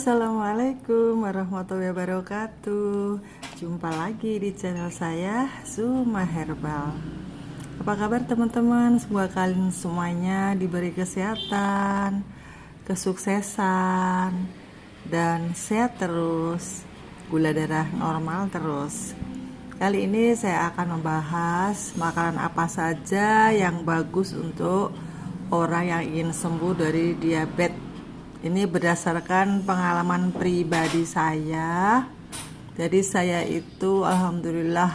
Assalamualaikum warahmatullahi wabarakatuh. Jumpa lagi di channel saya Zuma Herbal. Apa kabar teman-teman? Semoga kalian semuanya diberi kesehatan, kesuksesan, dan sehat terus, gula darah normal terus. Kali ini saya akan membahas makanan apa saja yang bagus untuk orang yang ingin sembuh dari diabetes. Ini berdasarkan pengalaman pribadi saya. Jadi saya itu alhamdulillah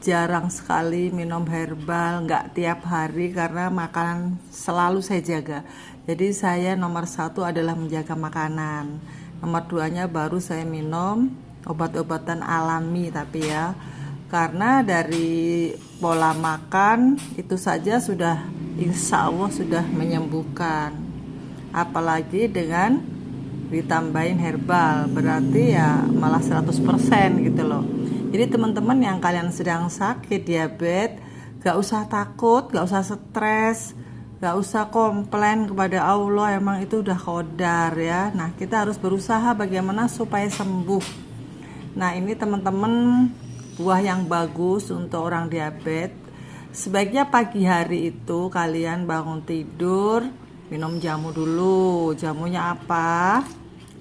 jarang sekali minum herbal, nggak tiap hari karena makanan selalu saya jaga. Jadi saya nomor 1 adalah menjaga makanan. Nomor 2-nya baru saya minum obat-obatan alami, tapi ya karena dari pola makan itu saja sudah insya Allah sudah menyembuhkan. Apalagi dengan ditambahin herbal, berarti ya malah 100% gitu loh. Jadi teman-teman yang kalian sedang sakit diabetes, gak usah takut, gak usah stres, gak usah komplain kepada Allah, emang itu udah qadar ya. Nah kita harus berusaha bagaimana supaya sembuh. Nah ini teman-teman, buah yang bagus untuk orang diabetes, sebaiknya pagi hari itu kalian bangun tidur minum jamu dulu. Jamunya apa?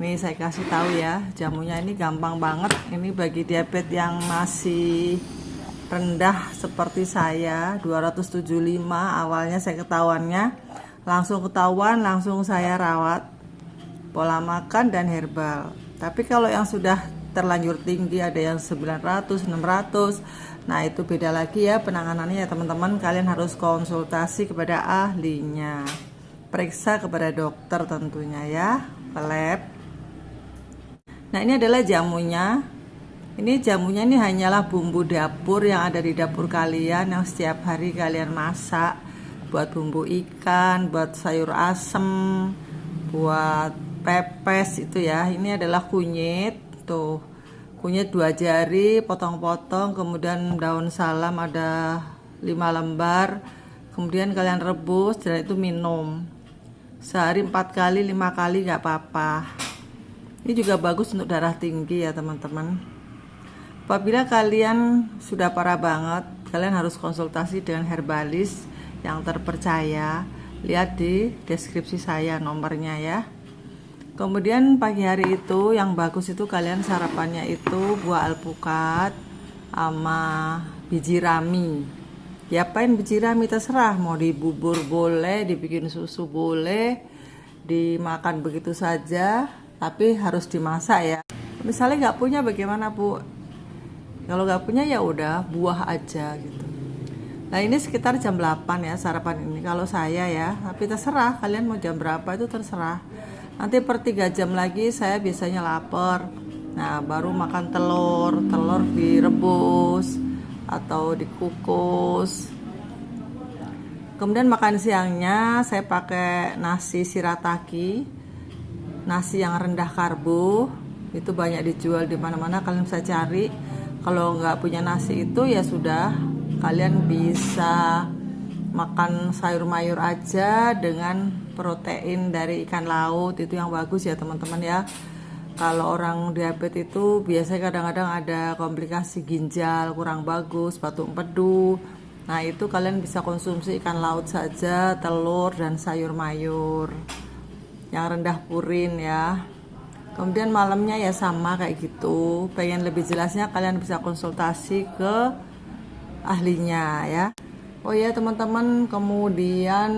Nih saya kasih tahu ya. Jamunya ini gampang banget. Ini bagi diabetes yang masih rendah seperti saya, 275 awalnya saya ketahuannya. Langsung ketahuan, langsung saya rawat. Pola makan dan herbal. Tapi kalau yang sudah terlanjur tinggi, ada yang 900, 600. Nah, itu beda lagi ya penanganannya ya teman-teman. Kalian harus konsultasi kepada ahlinya. Periksa kepada dokter tentunya ya, ke lab. Nah ini adalah jamunya. Ini jamunya ini hanyalah bumbu dapur yang ada di dapur kalian, yang setiap hari kalian masak. Buat bumbu ikan, buat sayur asem, buat pepes itu ya. Ini adalah kunyit. Tuh, kunyit 2 jari, potong-potong. Kemudian daun salam ada 5 lembar. Kemudian kalian rebus, dan itu minum. Sehari 4 kali, 5 kali gak apa-apa. Ini juga bagus untuk darah tinggi ya teman-teman. Apabila kalian sudah parah banget, kalian harus konsultasi dengan herbalis yang terpercaya. Lihat di deskripsi saya nomornya ya. Kemudian pagi hari itu yang bagus itu kalian sarapannya itu buah alpukat sama biji rami. Diapain biji rami terserah, mau dibubur boleh, dibikin susu boleh, dimakan begitu saja, tapi harus dimasak ya. Misalnya nggak punya bagaimana Bu? Kalau nggak punya ya udah buah aja gitu. Nah ini sekitar jam 8 ya sarapan ini kalau saya ya, tapi terserah kalian mau jam berapa itu terserah. Nanti per 3 jam lagi saya biasanya lapar. Nah baru makan telur direbus atau dikukus. Kemudian makan siangnya saya pakai nasi shirataki, nasi yang rendah karbo. Itu banyak dijual di mana-mana, kalian bisa cari. Kalau nggak punya nasi itu ya sudah, kalian bisa makan sayur mayur aja dengan protein dari ikan laut, itu yang bagus ya teman-teman ya. Kalau orang diabetes itu biasanya kadang-kadang ada komplikasi ginjal kurang bagus, batuk empedu. Nah itu kalian bisa konsumsi ikan laut saja, telur dan sayur mayur yang rendah purin ya. Kemudian malamnya ya sama kayak gitu. Pengen lebih jelasnya kalian bisa konsultasi ke ahlinya ya. Oh ya teman-teman, kemudian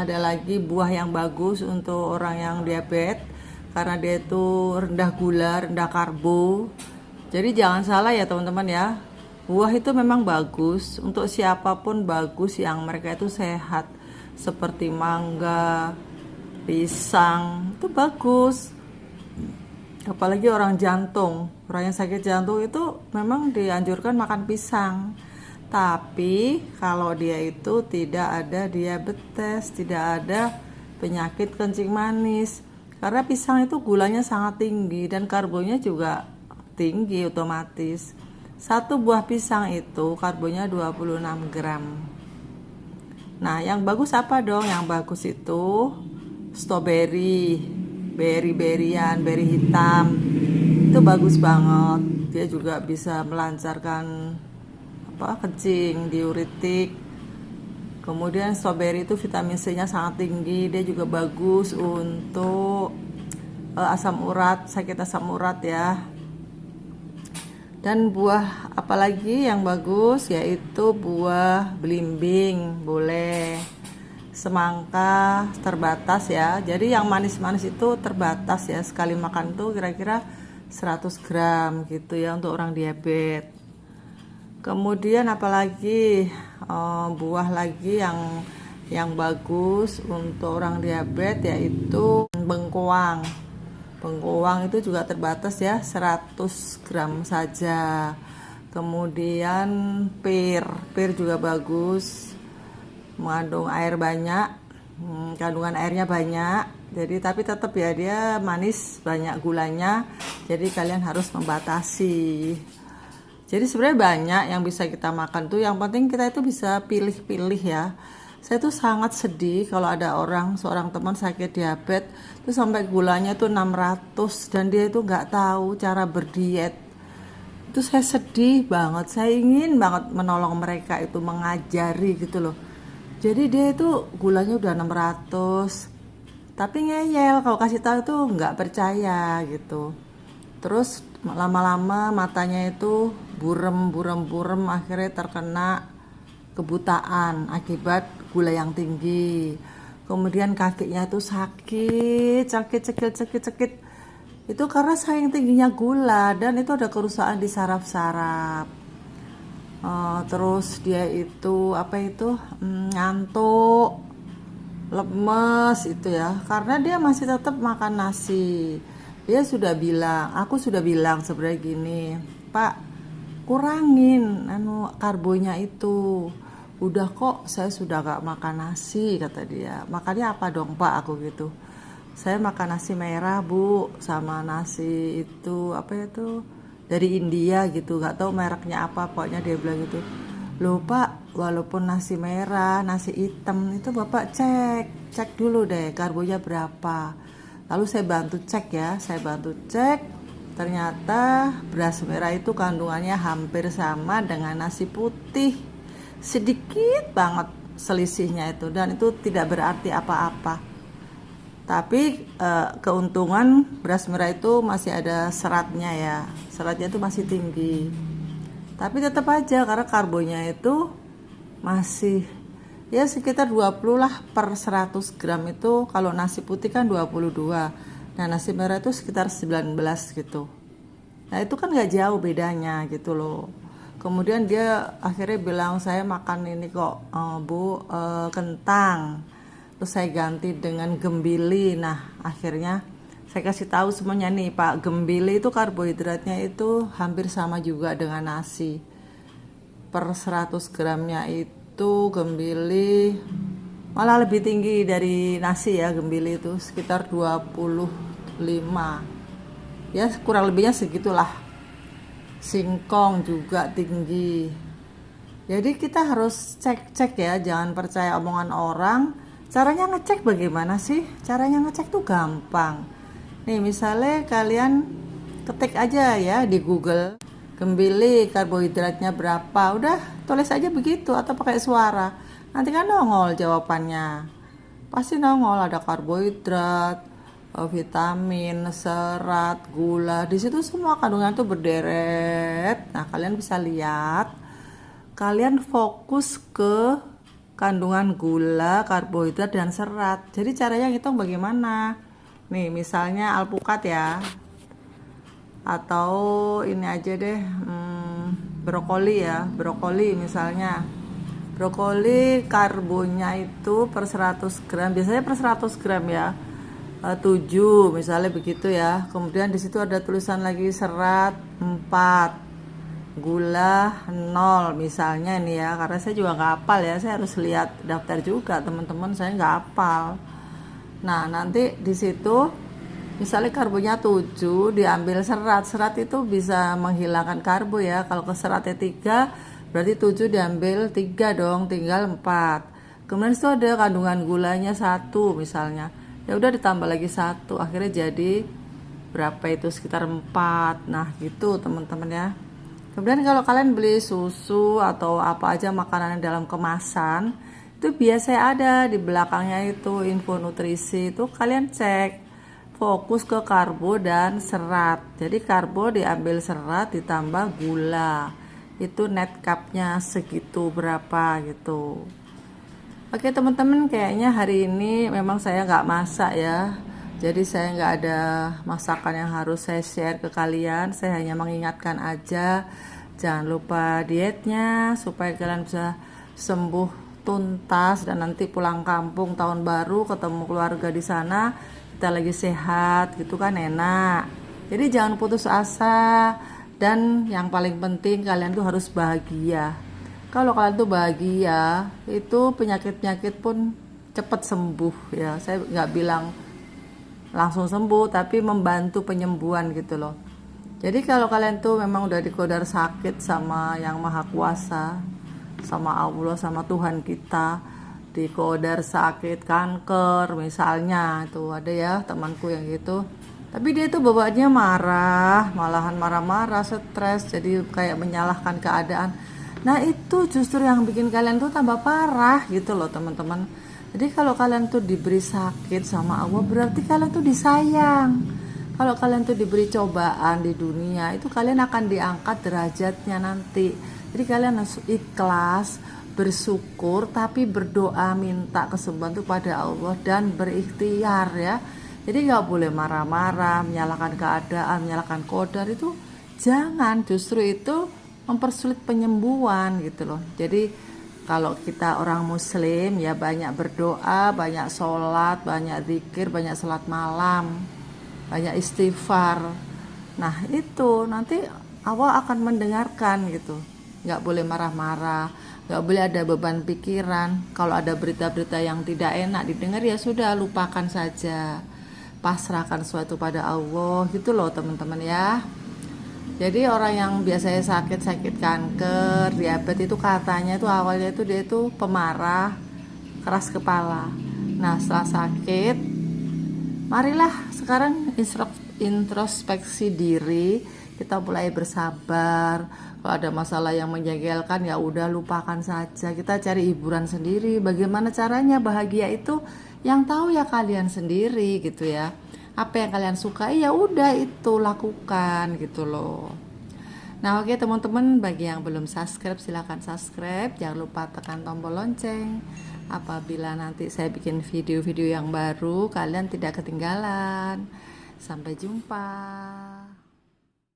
ada lagi buah yang bagus untuk orang yang diabetes. Karena dia itu rendah gula, rendah karbo. Jadi jangan salah ya teman-teman ya. Buah itu memang bagus, untuk siapapun bagus yang mereka itu sehat. Seperti mangga, pisang, itu bagus. Apalagi orang jantung. Orang yang sakit jantung itu memang dianjurkan makan pisang. Tapi kalau dia itu tidak ada diabetes, tidak ada penyakit kencing manis. Karena pisang itu gulanya sangat tinggi dan karbonya juga tinggi otomatis. Satu buah pisang itu karbonya 26 gram. Nah, yang bagus apa dong? Yang bagus itu strawberry. beri-berian, beri hitam. Itu bagus banget. Dia juga bisa melancarkan kencing, diuretik. Kemudian strawberry itu vitamin C-nya sangat tinggi. Dia juga bagus untuk asam urat, sakit asam urat ya. Dan buah apalagi yang bagus, yaitu buah belimbing, boleh. Semangka terbatas ya. Jadi yang manis-manis itu terbatas ya. Sekali makan tuh kira-kira 100 gram gitu ya untuk orang diabetes. Kemudian apalagi buah lagi yang bagus untuk orang diabetes yaitu bengkoang. Bengkoang itu juga terbatas ya, 100 gram saja. Kemudian pir juga bagus, mengandung air banyak, kandungan airnya banyak. Jadi tapi tetap ya dia manis, banyak gulanya. Jadi kalian harus membatasi. Jadi sebenarnya banyak yang bisa kita makan tuh. Yang penting kita itu bisa pilih-pilih ya. Saya tuh sangat sedih kalau ada seorang teman sakit diabetes tuh sampai gulanya tuh 600 dan dia itu nggak tahu cara berdiet. Itu saya sedih banget. Saya ingin banget menolong mereka itu, mengajari gitu loh. Jadi dia itu gulanya udah 600. Tapi ngeyel kalau kasih tahu tuh nggak percaya gitu. Terus lama-lama matanya itu burem, akhirnya terkena kebutaan akibat gula yang tinggi. Kemudian kakinya itu sakit, itu karena saking tingginya gula dan itu ada kerusakan di saraf-saraf. Terus dia itu ngantuk, lemes itu ya, karena dia masih tetap makan nasi. Aku sudah bilang sebenarnya gini, Pak, kurangin karbonya itu. Udah kok, saya sudah gak makan nasi, kata dia. Makannya apa dong Pak, aku gitu. Saya makan nasi merah Bu, sama nasi itu dari India gitu, gak tahu mereknya apa, pokoknya dia bilang gitu. Loh Pak, walaupun nasi merah, nasi hitam itu Bapak cek dulu deh karbonya berapa. Lalu saya bantu cek, ternyata beras merah itu kandungannya hampir sama dengan nasi putih, sedikit banget selisihnya itu, dan itu tidak berarti apa-apa. Tapi keuntungan beras merah itu masih ada seratnya ya, seratnya itu masih tinggi. Tapi tetap aja karena karbonya itu masih ya sekitar 20 lah per 100 gram itu. Kalau nasi putih kan 22, nah nasi merah itu sekitar 19 gitu. Nah itu kan gak jauh bedanya gitu loh. Kemudian dia akhirnya bilang, saya makan ini kok Bu, kentang. Terus saya ganti dengan gembili. Nah akhirnya saya kasih tahu semuanya nih Pak, gembili itu karbohidratnya itu hampir sama juga dengan nasi. Per 100 gramnya itu gembili malah lebih tinggi dari nasi ya, gembili itu sekitar 25. Ya kurang lebihnya segitulah. Singkong juga tinggi. Jadi kita harus cek ya, jangan percaya omongan orang. Caranya ngecek bagaimana sih? Caranya ngecek tuh gampang. Nih misalnya kalian ketik aja ya di Google, gembili karbohidratnya berapa, udah tulis aja begitu atau pakai suara. Nanti kan nongol jawabannya. Pasti nongol ada karbohidrat, vitamin, serat, gula. Di situ semua kandungan tuh berderet. Nah, kalian bisa lihat. Kalian fokus ke kandungan gula, karbohidrat dan serat. Jadi caranya ngitung bagaimana? Nih, misalnya alpukat ya. Atau ini aja deh, brokoli ya. Brokoli misalnya. Brokoli karbonya itu per 100 gram. Biasanya per 100 gram ya. 7 misalnya begitu ya. Kemudian di situ ada tulisan lagi serat 4, gula 0 misalnya ini ya, karena saya juga nggak hafal ya, saya harus lihat daftar juga teman-teman, saya nggak hafal. Nah nanti di situ misalnya karbonya 7, diambil serat itu bisa menghilangkan karbo ya. Kalau ke seratnya 3 berarti 7 diambil 3 dong, tinggal 4. Kemudian itu ada kandungan gulanya 1 misalnya. Ya udah ditambah lagi 1, akhirnya jadi berapa itu, sekitar 4. Nah gitu teman-teman ya. Kemudian kalau kalian beli susu atau apa aja makanan yang dalam kemasan, itu biasanya ada di belakangnya itu info nutrisi, itu kalian cek fokus ke karbo dan serat. Jadi karbo diambil serat ditambah gula, itu net cupnya segitu berapa gitu. Oke teman-teman, kayaknya hari ini memang saya nggak masak ya. Jadi saya nggak ada masakan yang harus saya share ke kalian. Saya hanya mengingatkan aja, jangan lupa dietnya supaya kalian bisa sembuh tuntas dan nanti pulang kampung tahun baru ketemu keluarga di sana, kita lagi sehat gitu kan, enak. Jadi jangan putus asa, dan yang paling penting kalian tuh harus bahagia. Kalau kalian tuh bahagia, itu penyakit-penyakit pun cepat sembuh ya. Saya nggak bilang langsung sembuh, tapi membantu penyembuhan gitu loh. Jadi kalau kalian tuh memang udah dikodar sakit sama yang maha kuasa, sama Allah, sama Tuhan kita, dikodar sakit kanker misalnya, itu ada ya temanku yang gitu. Tapi dia tuh bawaannya marah, malahan marah-marah, stres, jadi kayak menyalahkan keadaan. Nah itu justru yang bikin kalian tuh tambah parah gitu loh teman-teman. Jadi kalau kalian tuh diberi sakit sama Allah, berarti kalian tuh disayang. Kalau kalian tuh diberi cobaan di dunia, itu kalian akan diangkat derajatnya nanti. Jadi kalian harus ikhlas, bersyukur, tapi berdoa minta kesembuhan tuh pada Allah dan berikhtiar ya. Jadi nggak boleh marah-marah, menyalahkan keadaan, menyalahkan qadar, itu jangan, justru itu mempersulit penyembuhan gitu loh. Jadi kalau kita orang muslim ya banyak berdoa, banyak sholat, banyak zikir, banyak sholat malam, banyak istighfar. Nah itu nanti Allah akan mendengarkan gitu. Nggak boleh marah-marah, nggak boleh ada beban pikiran. Kalau ada berita-berita yang tidak enak didengar, ya sudah, lupakan saja, pasrahkan sesuatu pada Allah gitu loh teman-teman ya. Jadi orang yang biasanya sakit kanker, diabetes, itu katanya itu awalnya itu dia itu pemarah, keras kepala. Nah setelah sakit, marilah sekarang introspeksi diri, kita mulai bersabar. Kalau ada masalah yang menjengkelkan, ya udah lupakan saja, kita cari hiburan sendiri. Bagaimana caranya bahagia itu yang tahu ya kalian sendiri gitu ya. Apa yang kalian suka, ya udah itu lakukan gitu loh. Nah oke teman-teman, bagi yang belum subscribe silahkan subscribe, jangan lupa tekan tombol lonceng. Apabila nanti saya bikin video-video yang baru, kalian tidak ketinggalan. Sampai jumpa.